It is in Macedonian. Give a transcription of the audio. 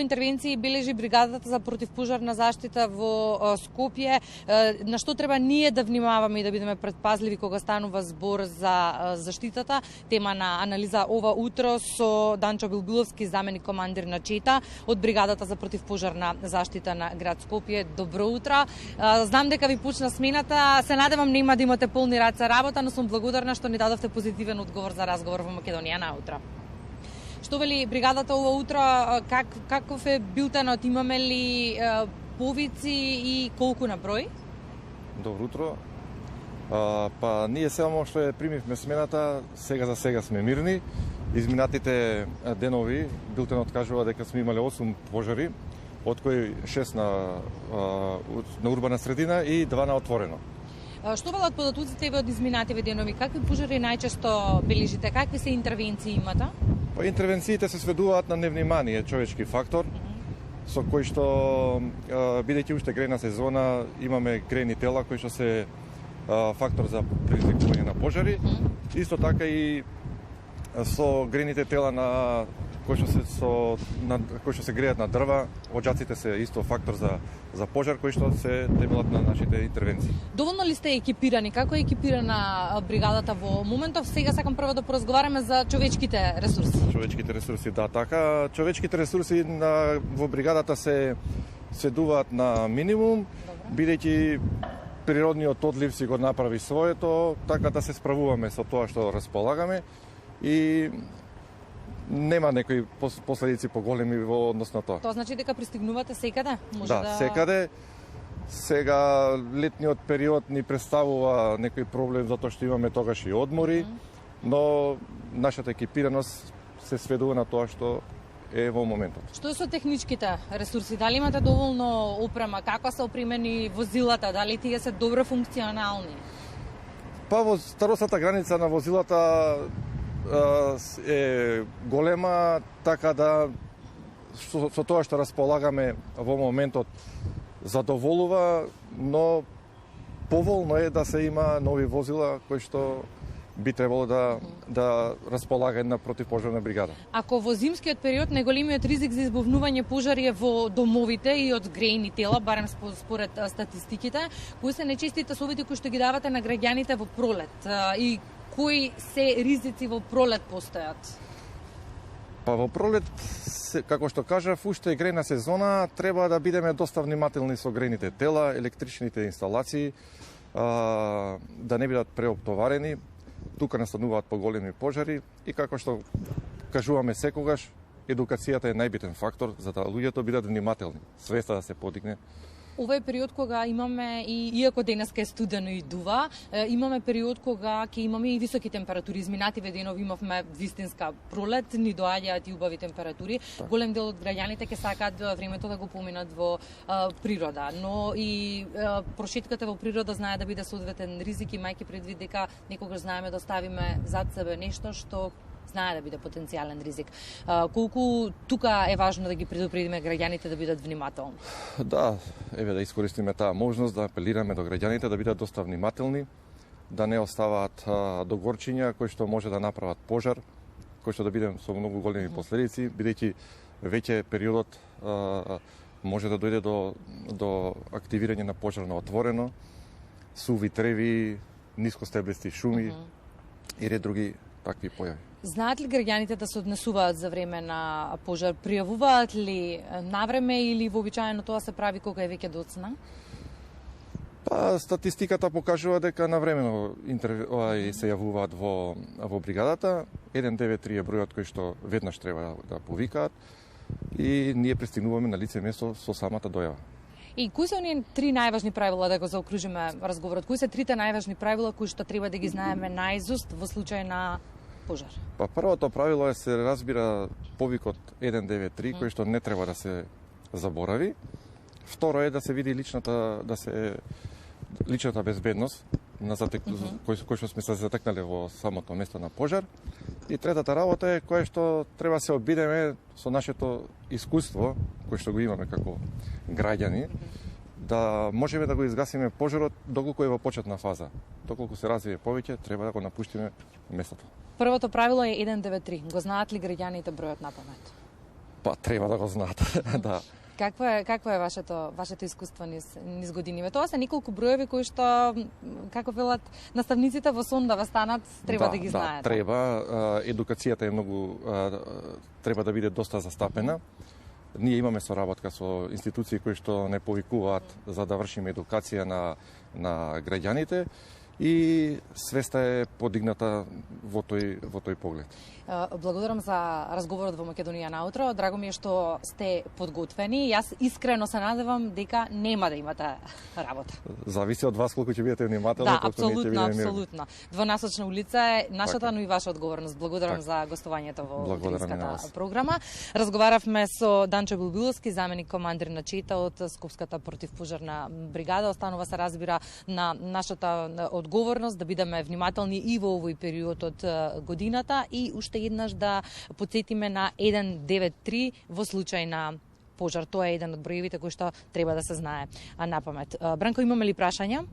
Интервенции бележи бригадата за противпожарна заштита во Скопје, на што треба ние да внимаваме и да бидеме предпазливи кога станува збор за заштитата. Тема на анализа ова утро со Данчо Билбиловски, заменик командир на ЧЕТА од бригадата за противпожарна заштита на град Скопје. Добро утро. Знам дека ви почна смената. Се надевам нема да имате полни раце работа, но сум благодарна што ни дадовте позитивен одговор за разговор во Македонија наутро. Што вели бригадата ова утро, каков е билтенот, имаме ли повици и колку на број? Добро утро. Па ние само што ја примивме смената, сега за сега сме мирни. Изминатите денови билтенот кажува дека сме имале 8 пожари, од кои 6 на урбана средина и 2 на отворено. Што велат податоците од изминативе денови? Какви пожари најчесто бележите? Какви се интервенции имате? Па интервенциите се сведуваат на невнимание, човечки фактор, со кој што, бидејќи уште грејна сезона, имаме грејни тела кои што се фактор за предизвикување на пожари. Исто така и со грејните тела на кои што се грејат на дрва, оџаците се исто фактор за пожар кои што се темелат на нашите интервенции. Доволно ли сте екипирани? Како е екипирана бригадата во моментов? Сега сакам прво да поразговараме за човечките ресурси. Човечките ресурси, да, така. Човечките ресурси во бригадата се сведуваат на минимум, бидејќи природниот одлив си го направи своето, така да се справуваме со тоа што располагаме и нема некои последици поголеми во однос на тоа. Тоа значи дека пристигнувате секаде? Секаде. Сега летниот период ни представува некој проблем затоа што имаме тогаш и одмори, но нашата екипираност се сведува на тоа што е во моментот. Што со техничките ресурси? Дали имате доволно опрема? Како се опремени возилата? Дали тие се добро функционални? Па во старосната граница на возилата е голема, така да со тоа што располагаме во моментот задоволува, но поволно е да се има нови возила кои што би требало да располага една противпожарна бригада. Ако во зимскиот период најголемиот ризик за избавнување пожари е во домовите и од грејни тела, барем според статистиките, кои се најчестите совети кои што ги давате на граѓаните во пролет и кои се ризици во пролет постојат? Па во пролет, како што кажав, уште е грејна сезона, треба да бидеме доста внимателни со грејните тела, електричните инсталации, да не бидат преоптоварени. Тука настануваат поголеми пожари и како што кажуваме секогаш, едукацијата е најбитен фактор за да луѓето бидат внимателни, свеста да се подигне. Ова е период кога имаме, и иако денеска е студено и дува, имаме период кога ќе имаме и високи температури. Изминативе денови имавме вистинска пролет, ни доаѓаат и убави температури. Так. Голем дел од граѓаните ќе сакаат времето да го поминат во природа, но и прошетката во природа знае да биде соодветен ризик, имајќи предвид дека некогаш знаеме да оставиме зад себе нешто што знае да биде потенцијален ризик. Колку тука е важно да ги предупредиме граѓаните да бидат внимателни? Да, еве да искористиме таа можност да апелираме до граѓаните да бидат доста внимателни, да не оставаат догорчиња кои што може да направат пожар, кои што да биде со многу големи последици, бидејќи веќе периодот може да дојде до активирање на пожар на отворено, суви треви, нискостеблести шуми и ред други такви појави. Знаат ли граѓаните да се однесуваат за време на пожар? Пријавуваат ли навреме или вообичаено тоа се прави кога е веќе доцна? Па, статистиката покажува дека навремено се јавуваат во бригадата. 193 е бројот кој што веднаш треба да повикаат и ние пристигнуваме на лице место со самата дојава. И кои се оние три најважни правила, да го заокружиме разговорот? Кои се трите најважни правила кои што треба да ги знаеме наизуст во случај на пожар? Па првото правило е се разбира повикот 193 кој што не треба да се заборави. Второ е да се види личната безбедност на кој што сме се затекнале во самото место на пожар. И третата работа е која што треба се обидеме со нашето искуство кој што го имаме како граѓани, да можеме да го изгасиме пожарот доколку е во почетна фаза. Доколку се развие повеќе, треба да го напуштиме местото. Првото правило е 193. Го знаат ли граѓаните бројот на памет? Па треба да го знаат, да. Какво е вашето искуство низ годиниве? Тоа се неколку броеви кои што, како велат наставниците во сон да ве станат, треба да ги знаат. Да, треба. Едукацијата е многу, треба да биде доста застапена. Ние имаме соработка со институции кои што не повикуваат за да вршиме едукација на граѓаните и свеста е подигната во тој поглед. Благодарам за разговорот во Македонија наутро. Драго ми е што сте подготвени. Јас искрено се надевам дека нема да имате работа. Зависи од вас колку ќе бидете внимателни, да, колку не ќе бидете нервни. апсолутно. Двонасочна улица е нашата, но и ваша одговорност. Благодарам за гостувањето во Утринската програма. Разговаравме со Данчо Билбиловски, заменик командир на ЧИТА од Скопската противпожарна бригада. Останува се разбира на нашата одговорност да бидеме внимателни и во овој период од годината и уште еднаш да потсетиме на 193 во случај на пожар. Тоа е еден од броевите кои што треба да се знае на памет. Бранко, имаме ли прашања?